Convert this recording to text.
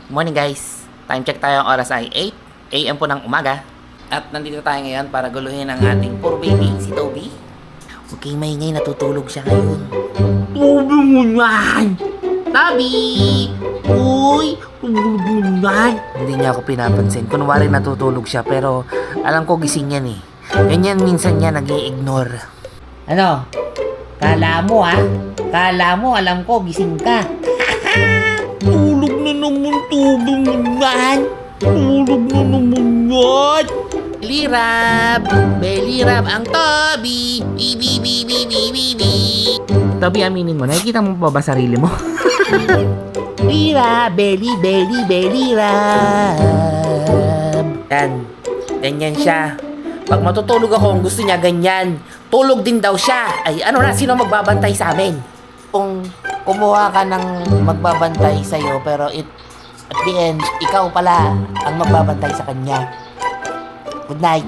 Morning guys! Time check tayo, ang oras ay 8 AM po ng umaga. At nandito tayo ngayon para guluhin ang ating poor baby, si Toby. Okay, maingay, natutulog siya ngayon. Toby mo yan! Toby! Uy! Tulog mo yan! Hindi niya ako pinapansin. Kunwari natutulog siya pero alam ko gising yan eh. Ganyan minsan niya nag-i-ignore. Ano? Kala mo Kala mo alam ko gising ka. Tulog na naman, Toby mo yan! Tulog na naman yan! Belirab ang Toby! Bi. Toby, aminin mo, nakikita mo pa ba sarili mo? Belirab. Yan, ganyan siya. Pag matutulog ako, kung gusto niya ganyan, tulog din daw siya. Ay, ano na, sino magbabantay sa amin? Kung kumuha ka ng magbabantay sa'yo, pero at the end, ikaw pala ang magbabantay sa kanya. Good night.